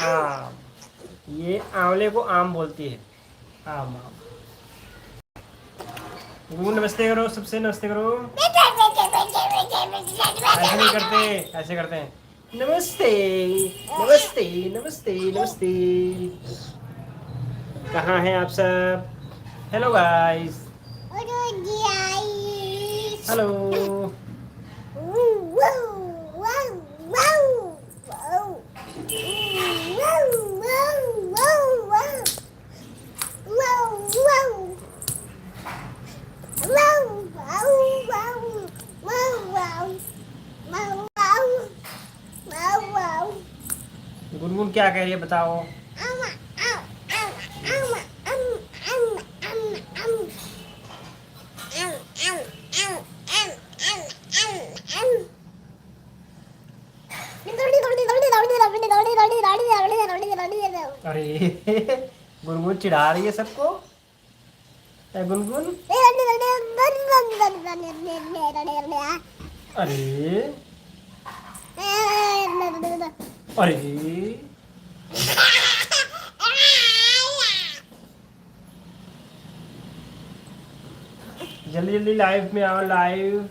आम। ये आंवले को आम बोलती है। आम आम। गुनगुन नमस्ते करो, सबसे नमस्ते करो। ऐसे नहीं करते, ऐसे करते हैं। नमस्ते नमस्ते नमस्ते नमस्ते। कहाँ हैं आप सब? Hello guys. हेलो। गुनगुन क्या कह रही है बताओ? अरे गुनगुन चिढ़ा रही है सबको। गुनगुन अरे अरे जल्दी जल्दी लाइव में आओ, लाइव।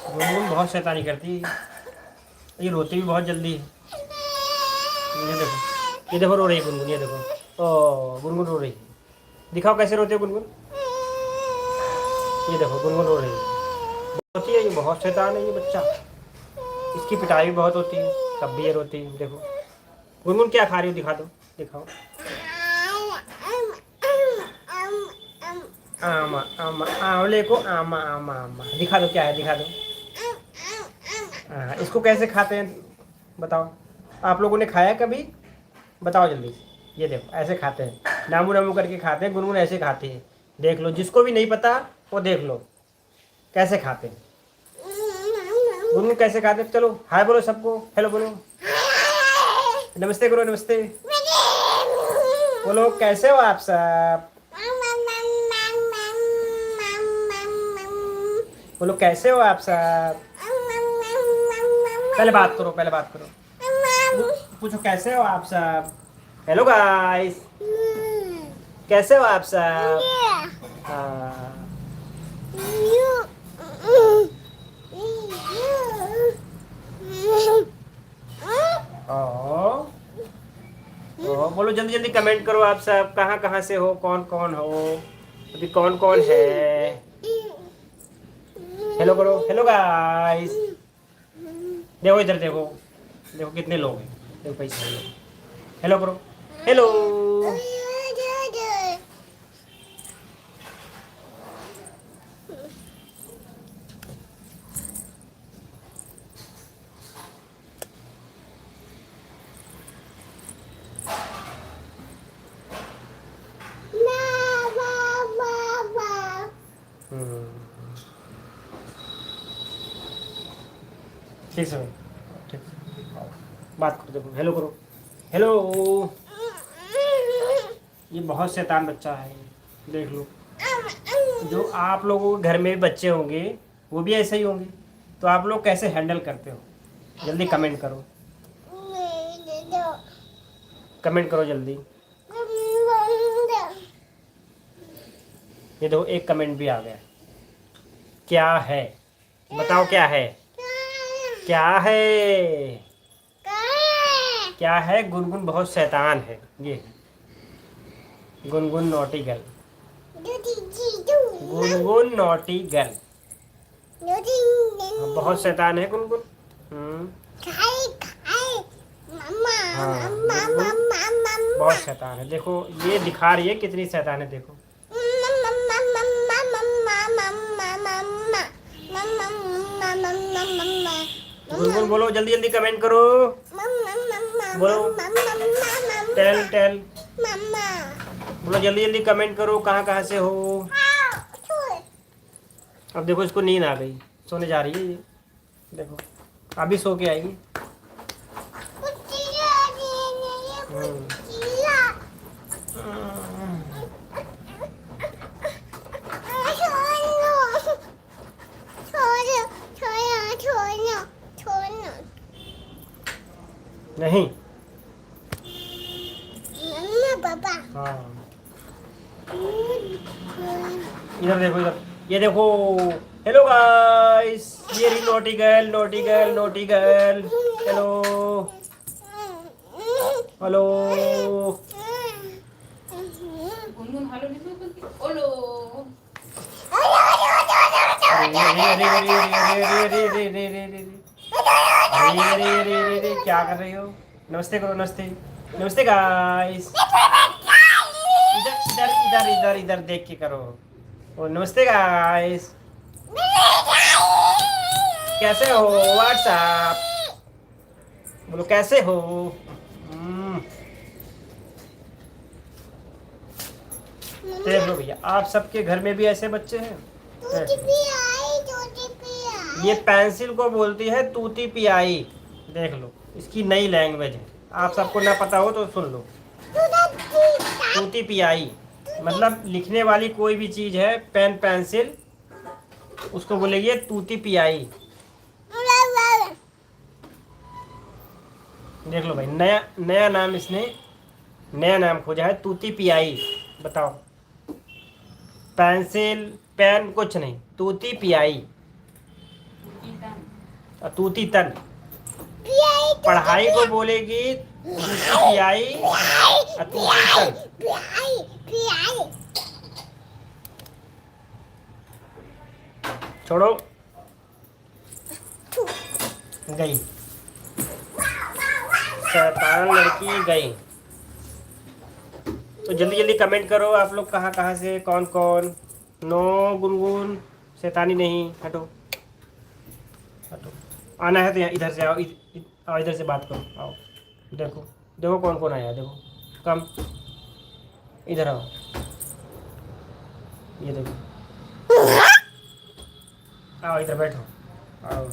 गुनगुन बहुत शैतानी करती है। ये रोती भी बहुत जल्दी है। ये देखो रो रही है गुनगुन, ये देखो। ओ गुनगुन रो रही है। दिखाओ कैसे रोती है गुनगुन। ये देखो गुनगुन रो रही है। रोती है, ये बहुत शैतान है ये बच्चा। इसकी पिटाई भी बहुत होती है, तब भी ये रोती है। देखो गुनगुन क्या खा रही हो, दिखा दो, दिखाओ। आमा आमा, आंवले को आमा आमा आमा। दिखा दो क्या है, दिखा दो। इसको कैसे खाते हैं बताओ? आप लोगों ने खाया कभी? बताओ जल्दी। ये देखो ऐसे खाते हैं, नामू नामू करके खाते हैं। गुनगुन ऐसे खाती है। देख लो, जिसको भी नहीं पता वो देख लो कैसे खाते हैं। गुनगुन कैसे खाते हैं? चलो हाय बोलो सबको, हेलो बोलो, नमस्ते करो, नमस्ते बोलो। कैसे हो आप सब? बोलो कैसे हो आप सब? पहले बात करो, पहले बात करो। पूछो कैसे हो आप सब? हेलो गाइस, कैसे हो आप सब? हाँ। बोलो जल्दी जल्दी कमेंट करो आप सब, कहाँ कहाँ से हो, कौन कौन हो, अभी कौन कौन है। हेलो करो, हेलो गाइस। देखो इधर देखो, देखो कितने लोग हैं, देखो पैसे लोग। हेलो करो, हेलो। ठीक है, ठीक है। बात करो, देखो हेलो करो, हेलो। ये बहुत शैतान बच्चा है, देख लो। जो आप लोगों के घर में बच्चे होंगे वो भी ऐसे ही होंगे, तो आप लोग कैसे हैंडल करते हो? जल्दी कमेंट करो, कमेंट करो जल्दी। ये देखो एक कमेंट भी आ गया। क्या है बताओ, क्या है, क्या है, क्या है? गुनगुन बहुत शैतान है। ये Gungun naughty girl. Gungun naughty girl. बहुत शैतान है गुनगुन। हाँ, गुनगुन बहुत शैतान है। देखो ये दिखा रही है कितनी शैतान है, देखो। गुनगुन बोलो, जल्दी जल्दी कमेंट करो। बोलो टेल टेल। बोलो जल्दी जल्दी कमेंट करो, कहाँ कहाँ से हो। अब देखो इसको नींद आ गई, सोने जा रही है ये। देखो अभी सो के आएगी। नहीं पापा। हाँ इधर देखो, इधर ये देखो। हेलो गाइस, ये रही naughty girl, naughty girl, naughty girl. Hello hello. Gungun hello नहीं बोलती, ओलो। अरे क्या कर रही हो? नमस्ते करो, नमस्ते। नमस्ते गाइस। इधर इधर इधर इधर इधर देख के करो। ओ नमस्ते गाइस। कैसे हो? व्हाट्सअप बोलो, कैसे हो? देख लो भैया, आप सबके घर में भी ऐसे बच्चे हैं। ये पेंसिल को बोलती है तूती पियाई। देख लो, इसकी नई लैंग्वेज है। आप सबको ना पता हो तो सुन लो। तूती पियाई मतलब लिखने वाली कोई भी चीज है, पेन पेंसिल, उसको बोलेगी तूती पियाई। देख लो भाई, नया नया नाम इसने, नया नाम खोजा है, तूती पियाई। बताओ, पेंसिल पेन कुछ नहीं, तूती पियाई। तूती तन। पढ़ाई को बोलेगी तूती पियाई, तूती तन। छोड़ो, गई शैतान लड़की गई। तो जल्दी जल्दी कमेंट करो, आप लोग कहाँ कहाँ से, कौन कौन। नो गुनगुन शैतानी नहीं, हटो हटो। आना है तो यहाँ इधर से आओ, आओ इधर से बात करो, आओ। देखो देखो कौन कौन आया, देखो कम, इधर आओ। ये देखो, आओ इधर बैठो, आओ।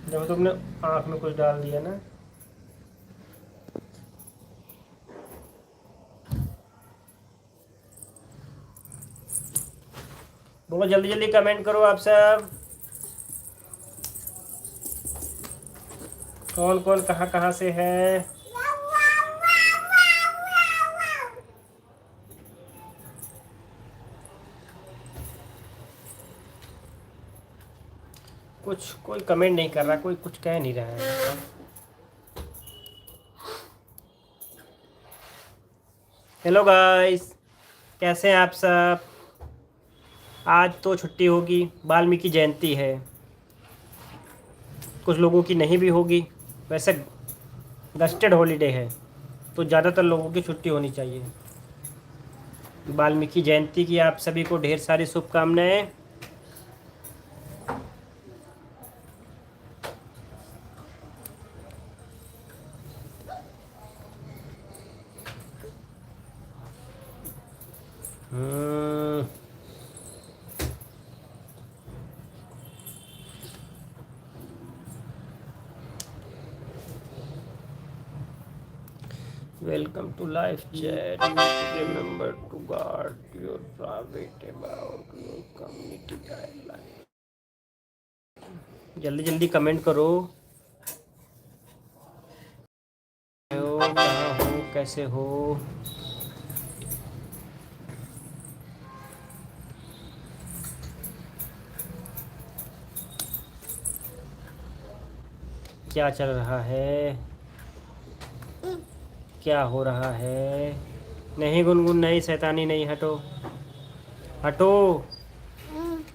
देखो तुमने आँख में कुछ डाल दिया ना। बोलो जल्दी जल्दी कमेंट करो आप सब, कौन कौन कहाँ कहाँ से है। कुछ कोई कमेंट नहीं कर रहा, कोई कुछ कह नहीं रहा है। हेलो गाइस, कैसे हैं आप सब? आज तो छुट्टी होगी, वाल्मीकि जयंती है। कुछ लोगों की नहीं भी होगी, वैसे गस्टेड हॉलीडे है तो ज़्यादातर लोगों की छुट्टी होनी चाहिए। वाल्मीकि जयंती की आप सभी को ढेर सारी शुभकामनाएं। Welcome to live chat. Remember to guard your private about your community guidelines. जल्दी जल्दी कमेंट करो, कहाँ हो, कैसे हो। क्या चल रहा है, क्या हो रहा है? नहीं गुनगुन, नहीं शैतानी नहीं, हटो हटो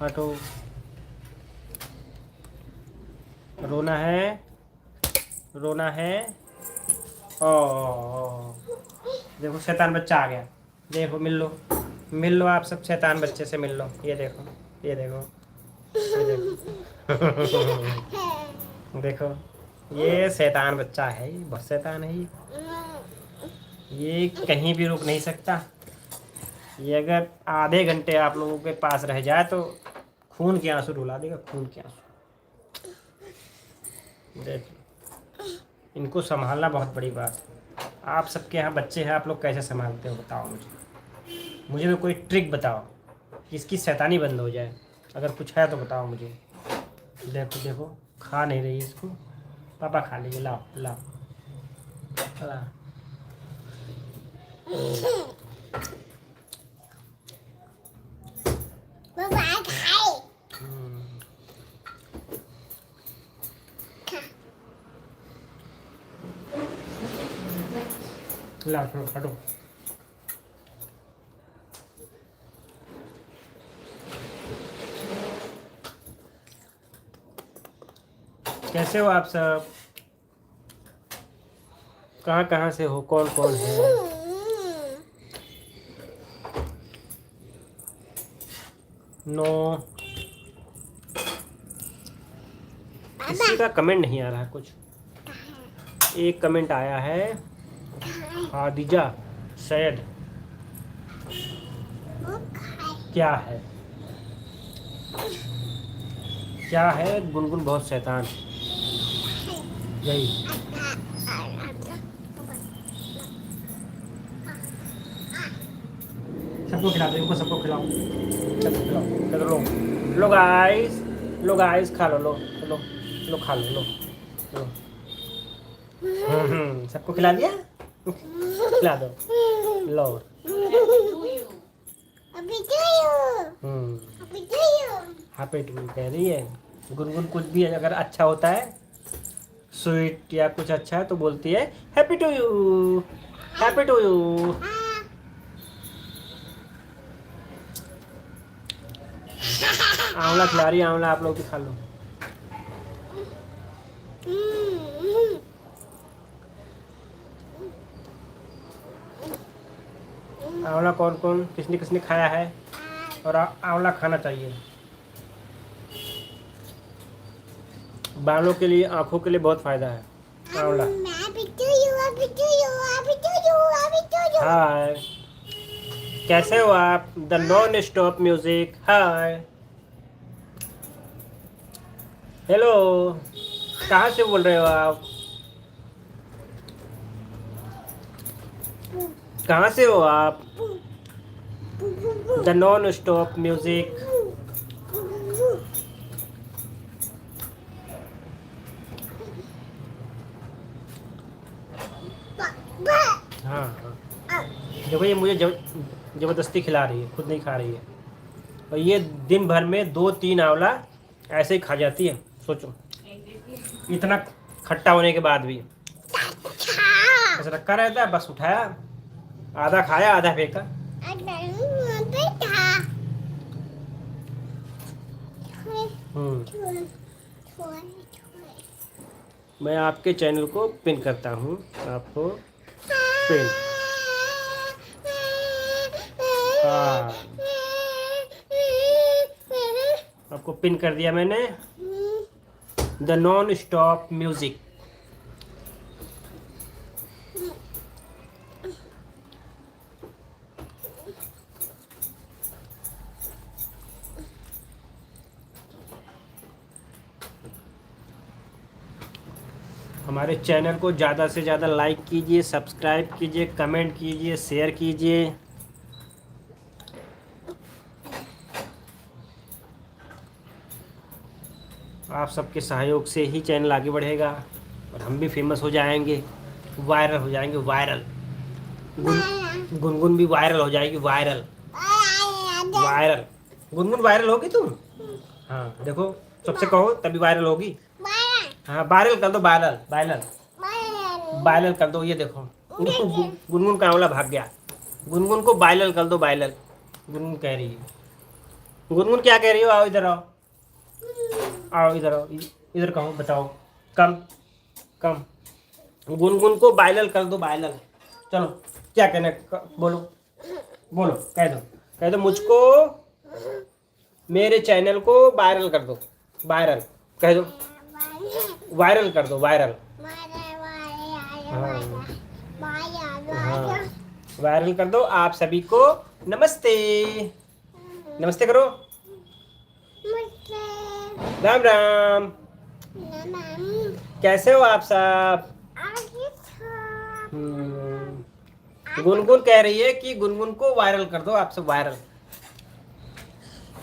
हटो। रोना है, रोना है। ओ देखो शैतान बच्चा आ गया। देखो मिल लो आप सब शैतान बच्चे से मिल लो। ये देखो, ये देखो, ये देखो। देखो ये शैतान बच्चा है, ये बहुत शैतान है ये कहीं भी रुक नहीं सकता। ये अगर आधे घंटे आप लोगों के पास रह जाए तो खून के आंसू रुला देगा, खून के आंसू। देख लो, इनको संभालना बहुत बड़ी बात है। आप सबके यहाँ बच्चे हैं, आप लोग कैसे संभालते हो बताओ मुझे तो कोई ट्रिक बताओ कि इसकी शैतानी बंद हो जाए। अगर कुछ है तो बताओ मुझे। देखो देखो, खा नहीं रही इसको, पापा खा लीजिए, लाओ लाओ लाओ। लाओ हटो। कैसे हो आप सब? कहाँ कहाँ से हो, कौन कौन है? नो, किसी का कमेंट नहीं आ रहा कुछ। एक कमेंट आया है, हादिजा सैयद। क्या है, क्या है? गुनगुन बहुत शैतान। यही सबको खिला दो, इनको सबको खिलाओ, सबको खिलाओ। चलो लो गाइस, लो गाइस, खा लो, लो लो लो, खा लो, लो लो। सबको खिला दिया, खिला दो, लो। हैप्पी टू यू कह रही है गुनगुन। कुछ भी अगर अच्छा होता है, स्वीट या कुछ अच्छा है तो बोलती है happy to you, happy to you. आंवला खिला रही है, आंवला आप लोग भी खा लो। आंवला कौन कौन किसने किसने खाया है? और आंवला खाना चाहिए, बालों के लिए, आंखों के लिए बहुत फायदा है आंवला। हाय, कैसे हो आप? The non stop music, hi, hello, कहाँ से बोल रहे हो आप? कहाँ से हो आप? The non stop music. हाँ हाँ, देखो ये मुझे जबरदस्ती खिला रही है, खुद नहीं खा रही है। और ये दिन भर में 2-3 आंवला ऐसे ही खा जाती है। सोचो, इतना खट्टा होने के बाद भी ऐसा रखा रहता है, बस उठाया, आधा खाया, आधा फेंका। मैं आपके चैनल को पिन करता हूँ, आपको पिन। हाँ, आपको पिन कर दिया मैंने। The non stop music. हमारे चैनल को ज़्यादा से ज़्यादा लाइक कीजिए, सब्सक्राइब कीजिए, कमेंट कीजिए, शेयर कीजिए। आप सबके सहयोग से ही चैनल आगे बढ़ेगा और हम भी फेमस हो जाएंगे, वायरल हो जाएंगे, वायरल। गुनगुन भी वायरल हो जाएगी, वायरल वायरल। गुनगुन वायरल होगी तुम? हाँ देखो, सबसे कहो तभी वायरल होगी। हाँ वायरल कर दो, वायरल वायरल वायरल कर दो। ये देखो गुनगुन का आंवला भाग गया। गुनगुन को वायरल कर दो, वायरल। गुनगुन कह रही है। गुनगुन क्या कह रही हो? आओ इधर आओ, आओ इधर आओ, इधर कहो, बताओ। कम कम। गुनगुन को वायरल कर दो, वायरल। चलो क्या कहना बोलो, बोलो, कह दो मुझको मेरे चैनल को वायरल कर दो, वायरल कह दो, वायरल कर दो, वायरल। हाँ हाँ, वायरल कर दो। आप सभी को नमस्ते, नमस्ते करो। राम राम, कैसे हो आप सब? गुनगुन कह रही है कि गुनगुन को वायरल कर दो आप सब, वायरल।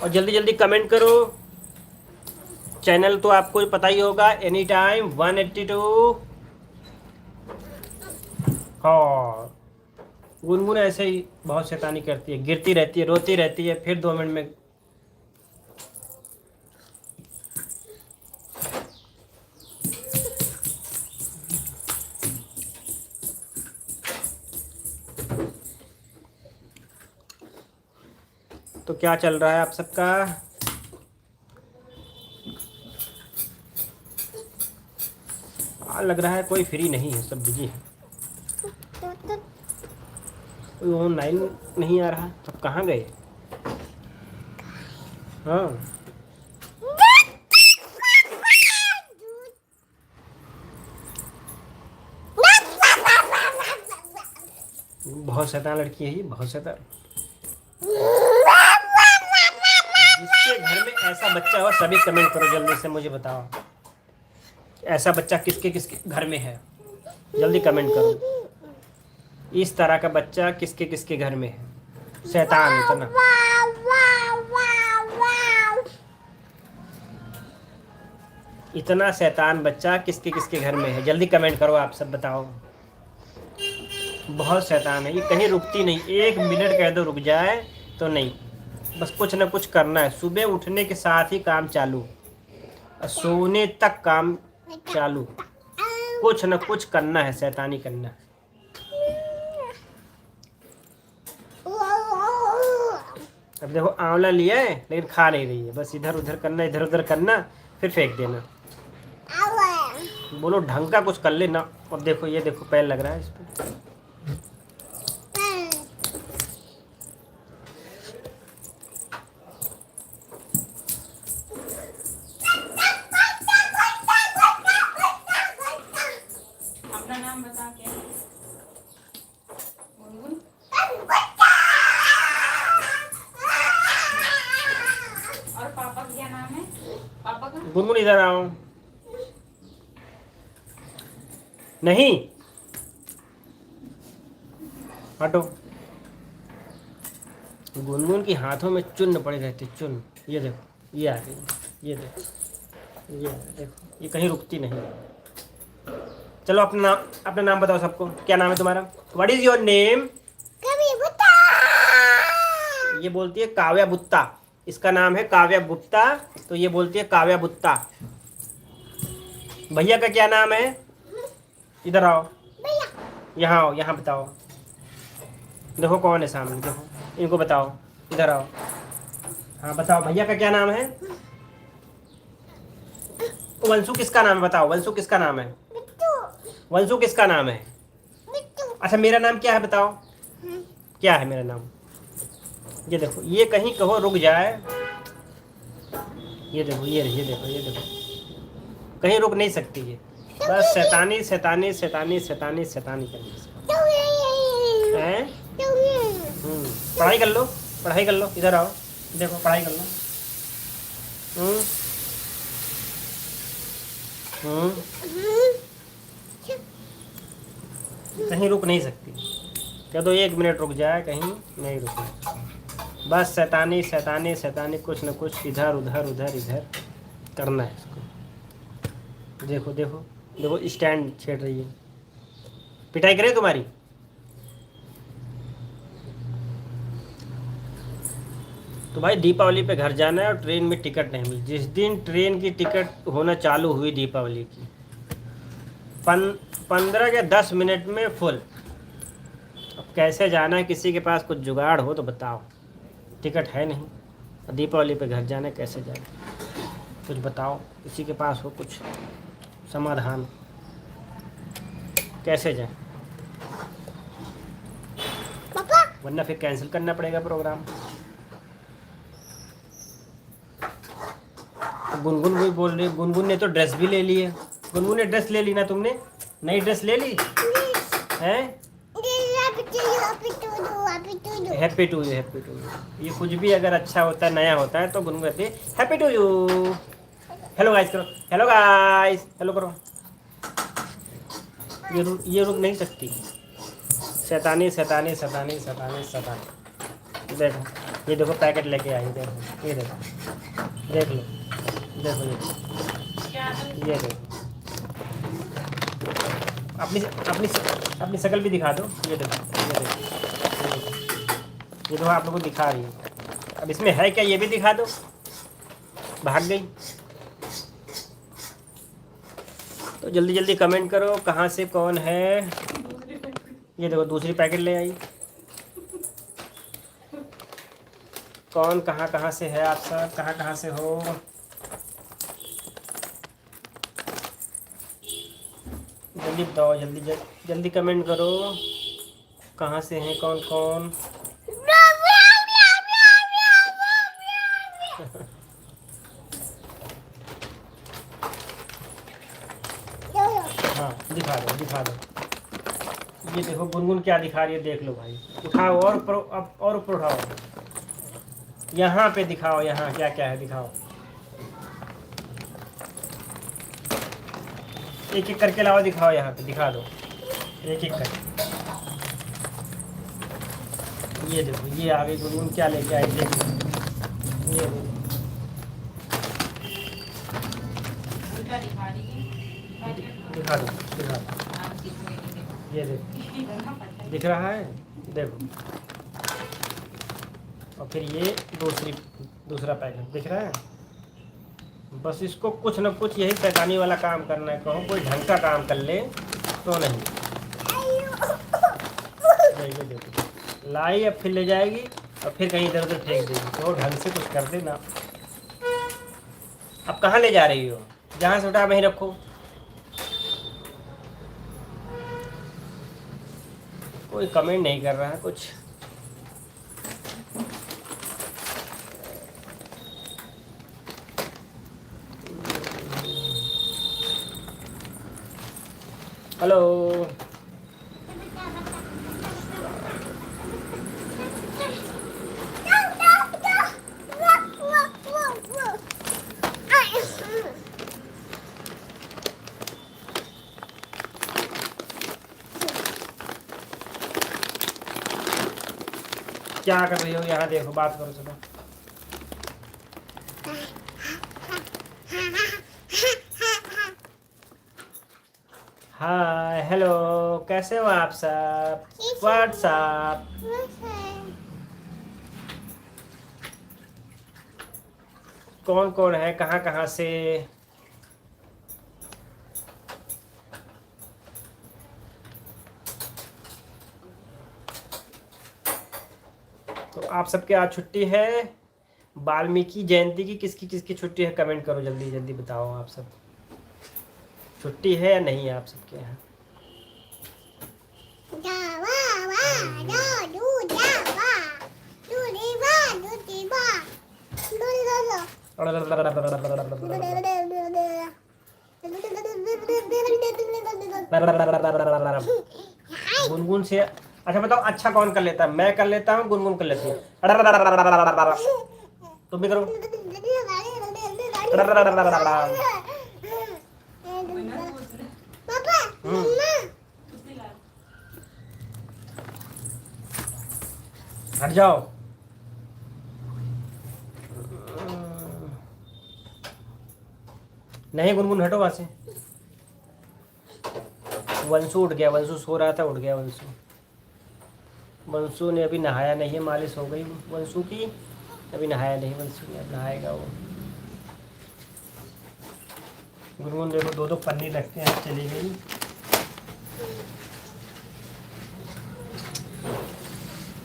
और जल्दी जल्दी कमेंट करो। चैनल तो आपको पता ही होगा, एनी टाइम 182। हाँ, गुनगुन ऐसे ही बहुत शैतानी करती है, गिरती रहती है, रोती रहती है, फिर 2 मिनट में। तो क्या चल रहा है आप सबका? लग रहा है कोई फ्री नहीं है, सब बिजी है। कोई ऑनलाइन नहीं आ रहा, सब कहाँ गए? हाँ, बहुत शैतान लड़की है ये, बहुत शैतान। जिसके घर में ऐसा बच्चा हो सभी कमेंट करो, जल्दी से मुझे बताओ ऐसा बच्चा किसके किसके घर में है। जल्दी कमेंट करो, इस तरह का बच्चा किसके किसके घर में है। शैतान इतना, इतना शैतान बच्चा किसके किसके घर में है। जल्दी कमेंट करो, आप सब बताओ। बहुत शैतान है ये, कहीं रुकती नहीं। 1 मिनट कह दो रुक जाए तो नहीं, बस कुछ ना कुछ करना है। सुबह उठने के साथ ही काम चालू, और सोने तक काम चालू, कुछ ना कुछ करना है, शैतानी करना है। अब देखो आंवला लिया है लेकिन खा नहीं रही है, बस इधर उधर करना, इधर उधर करना, फिर फेंक देना। बोलो ढंग का कुछ कर लेना। अब देखो, ये देखो पैर लग रहा है इस पे। अपना नाम बता क्या? गुनगुन। और पापा का क्या नाम है? पापा का गुनगुन इधर आओ। नहीं, हटो। गुनगुन की हाथों में चुन्न पड़े रहते, चुन्न। ये देखो, ये आ गई, ये देखो, ये देखो, ये कहीं रुकती नहीं। चलो अपना नाम बताओ सबको, क्या नाम है तुम्हारा? What is your name? ये बोलती है काव्या बुत्ता, इसका नाम है काव्या गुप्ता, तो ये बोलती है काव्या बुत्ता। भैया का क्या नाम है? इधर आओ, यहाँ आओ, यहाँ बताओ। देखो कौन है सामने, देखो इनको बताओ, इधर आओ। हाँ बताओ, भैया का क्या नाम है? वंशु किसका नाम है? बताओ, वंशु किसका नाम है? वंशु किसका नाम है? अच्छा मेरा नाम क्या है बताओ? क्या है मेरा नाम? ये देखो, ये कहीं कहो रुक जाए। ये देखो, ये देखो, ये देखो, कहीं रुक नहीं सकती ये, बस शैतानी शैतानी शैतानी शैतानी शैतानी करनी है। पढ़ाई कर लो, पढ़ाई कर लो, इधर आओ, देखो पढ़ाई कर लो। कहीं रुक नहीं सकती, कह दो 1 मिनट रुक जाए, कहीं नहीं रुकना। बस शैतानी शैतानी शैतानी, कुछ न कुछ इधर उधर उधर इधर करना है इसको। देखो देखो देखो, स्टैंड छेड़ रही है। पिटाई करे तुम्हारी? तो भाई दीपावली पे घर जाना है और ट्रेन में टिकट नहीं मिली। जिस दिन ट्रेन की टिकट होना चालू हुई दीपावली की, 15 या 10 मिनट में फुल। अब कैसे जाना है? किसी के पास कुछ जुगाड़ हो तो बताओ। टिकट है नहीं, दीपावली पे घर जाना, कैसे जाए? कुछ बताओ, किसी के पास हो कुछ समाधान, कैसे जाए? वरना फिर कैंसिल करना पड़ेगा प्रोग्राम। गुनगुन भी बोल रही, गुनगुन ने तो ड्रेस भी ले ली है। गुनगुन ने ड्रेस ले ली ना तुमने? नई ड्रेस ले ली है? Happy to you, happy to you. ये कुछ भी अगर अच्छा होता है, नया होता है तो गुनगुन कहती है happy to you. Hello guys करो, हेलो गाइस, हेलो करो। ये रुक नहीं सकती। शैतानी शैतानी शैतानी शैतानी शैतानी। देखो ये देखो पैकेट लेके आई, देखो ये देखो, देख लो, देखो ये देखो, अपनी अपनी अपनी शक्ल भी दिखा दो। ये देखो, ये देखो, ये देखो आप लोगों को दिखा रही है। अब इसमें है क्या ये भी दिखा दो। भाग गई। तो जल्दी जल्दी कमेंट करो कहाँ से कौन है। ये देखो दूसरी पैकेट ले आई। कौन कहाँ कहाँ से है? आप सब कहाँ कहाँ से हो? जल्दी बताओ, जल्दी जल्दी कमेंट करो कहाँ से हैं कौन कौन। हाँ दिखा दो, दिखा दो। ये देखो गुनगुन क्या दिखा रही है, देख लो भाई। उठाओ और ऊपर, अब और ऊपर उठाओ, यहाँ पे दिखाओ, यहाँ क्या क्या है दिखाओ। एक एक करके लाओ, दिखाओ यहाँ पे, दिखा दो एक एक करके। ये देखो ये आ गई गुनगुन, क्या लेके आई देखो। ये देखो उल्टा दिखा रही है। दिखा दो, दिखा दो। ये देखो दिख रहा है, देखो। और फिर ये दूसरा पैकेट दिख रहा है। बस इसको कुछ न कुछ यही शैतानी वाला काम करना है। कहो कोई ढंग का काम कर ले तो नहीं। देखो देखो लाई, अब फिर ले जाएगी और फिर कहीं इधर उधर फेंक देगी। तो ढंग से कुछ कर देना। अब कहाँ ले जा रही हो? जहाँ से उठा वहीं रखो। कोई कमेंट नहीं कर रहा है कुछ। हेलो क्या कर रही हो? यहाँ देखो, बात करो सुनो। हाय हेलो, कैसे हो आप सब? व्हाट्सअप कौन कौन है, कहाँ कहाँ से? तो आप सबके आज छुट्टी है। वाल्मीकि जयंती की किसकी किसकी छुट्टी है? कमेंट करो, जल्दी जल्दी बताओ। आप सब छुट्टी है या नहीं आप सबके यहाँ? गुनगुन से अच्छा बताओ, अच्छा कौन कर लेता है? मैं कर लेता हूँ, गुनगुन कर लेती है। तुम भी करो। हट जाओ। नहीं गुनगुन हटो वहां से। वंशु उठ गया, वंशु सो रहा था, उठ गया वंशु। वंशु ने अभी नहाया नहीं है, मालिश हो गई वंशु की, अभी नहाया नहीं वंशु ने, नहाएगा वो। गुनगुन देखो दो दो पन्नी रखते हैं, चली गई।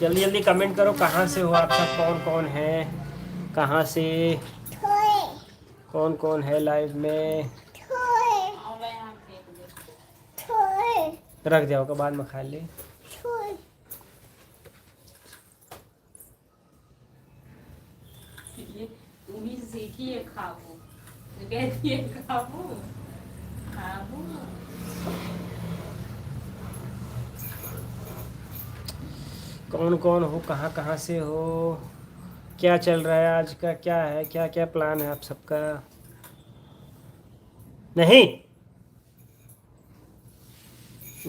जल्दी जल्दी कमेंट करो, कहाँ से हो आप सब, कौन कौन है, कहाँ से, कौन कौन है लाइव में। और मैं यहाँ फेंक दे। रख जाओगे, बाद में खा ले। ये तुम ही सीखी है खाबू, तो कहती है खाबू खाबू। कौन कौन हो, कहाँ कहाँ से हो, क्या चल रहा है आज का, क्या है, क्या क्या प्लान है आप सबका। नहीं,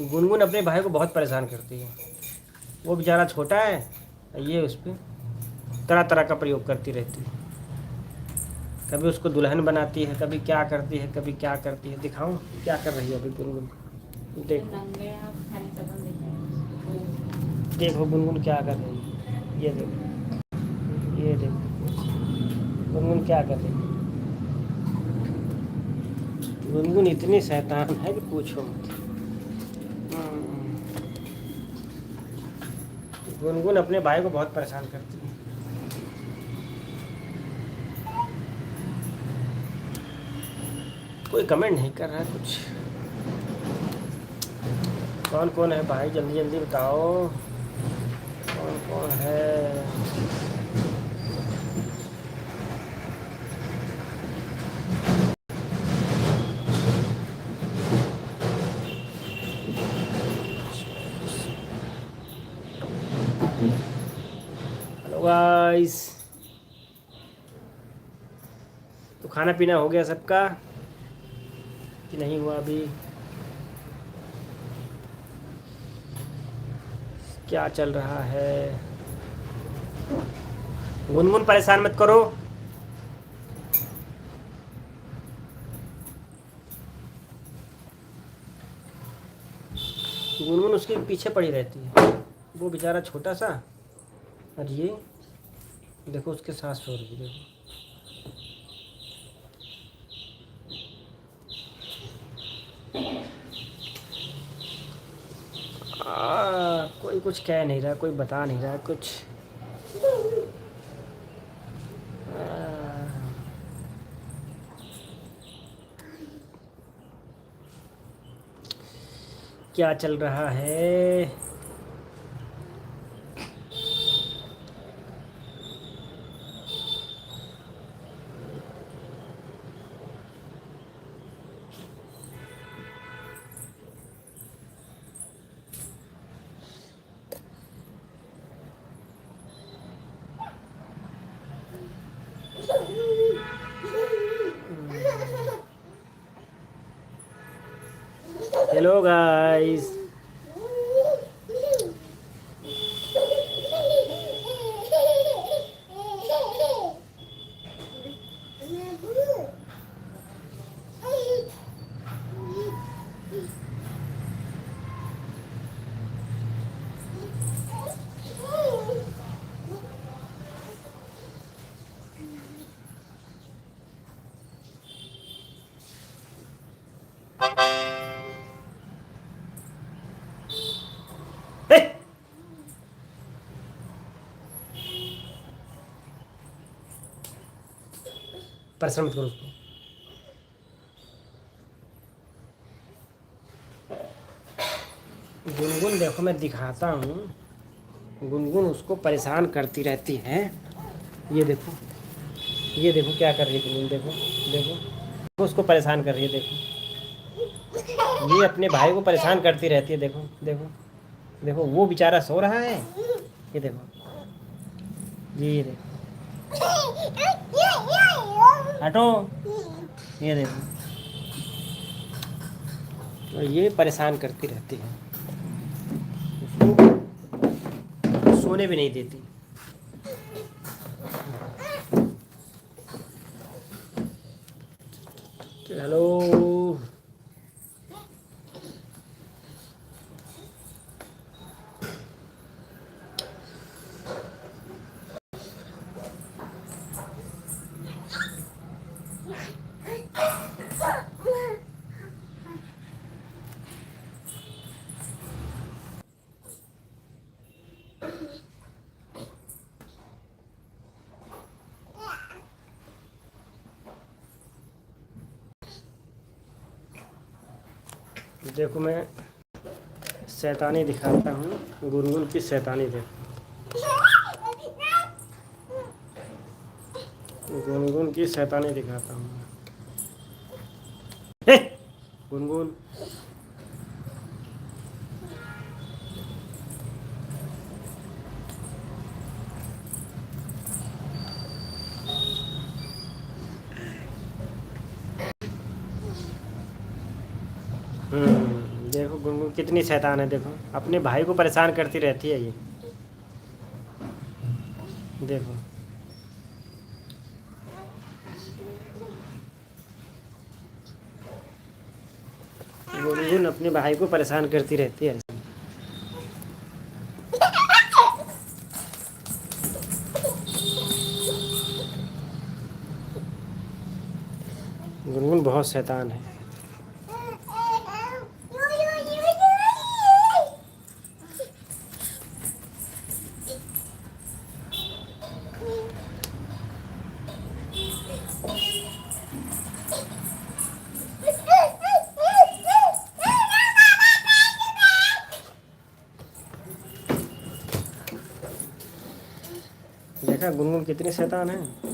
गुनगुन अपने भाई को बहुत परेशान करती है। वो बेचारा छोटा है, ये उस पर तरह तरह का प्रयोग करती रहती है। कभी उसको दुल्हन बनाती है, कभी क्या करती है, कभी क्या करती है। दिखाऊं क्या कर रही है अभी गुनगुन। देखो नंगे आप खाली कदम दिखाए। देखो गुनगुन क्या कर रही है, ये देखो, ये देखो गुनगुन क्या कर रही है। गुनगुन इतनी शैतान है कि पूछो मत। गुनगुन अपने भाई को बहुत परेशान करती है। कोई कमेंट नहीं कर रहा है कुछ। कौन कौन है भाई, जल्दी जल्दी बताओ, कौन कौन है। हेलो गाइस, तो खाना पीना हो गया सबका कि नहीं हुआ अभी? क्या चल रहा है? गुनगुन परेशान मत करो। गुनगुन उसके पीछे पड़ी रहती है, वो बेचारा छोटा सा, और ये देखो उसके साथ सो रही है। देखो कोई कुछ कह नहीं रहा, कोई बता नहीं रहा कुछ। क्या चल रहा है? हेलो गाइस, परेशान मत करो उसको। गुनगुन देखो, मैं दिखाता हूँ। गुनगुन उसको परेशान करती रहती है। ये देखो, ये देखो क्या कर रही है गुनगुन। देखो देखो, वो उसको परेशान कर रही है। देखो, ये अपने भाई को परेशान करती रहती है। देखो देखो देखो, वो बेचारा सो रहा है। ये देखो, ये देखो, हटो। ये देखो, तो ये परेशान करती रहती है, उसको सोने भी नहीं देती। हेलो, देखो मैं शैतानी दिखाता हूँ, गुनगुन की शैतानी देखो, गुनगुन की शैतानी दिखाता हूँ। हे! गुनगुन, देखो गुनगुन कितनी शैतान है, देखो अपने भाई को परेशान करती रहती है ये, देखो। गुनगुन अपने भाई को परेशान करती रहती है। गुनगुन बहुत शैतान है। देखा गुनगुन कितनी शैतान है।